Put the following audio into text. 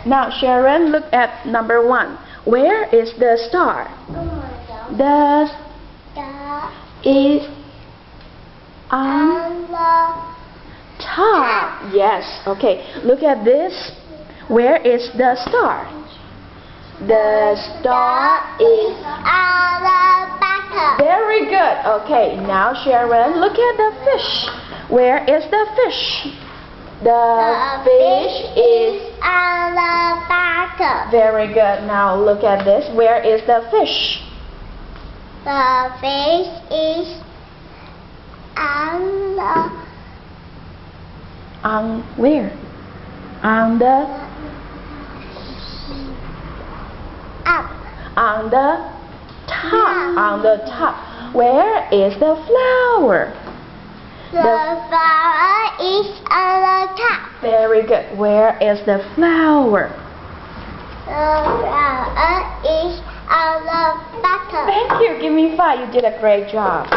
Now Sharon, look at number 1. Where is the star? The star is on on the top. Yes. Okay. Look at this. Where is the star? The star is on the bottom. very good. Okay. Now Sharon, look at the fish. Where is the fish? The fish is on the bottom. very good. Now look at this. Where is the fish? The fish is on the On where? On the up. on the top. On the top. Where is the flower? The flower is on the top. Very good. Where is the flower? The flower is on the bottom. Thank you. Give me 5. You did a great job.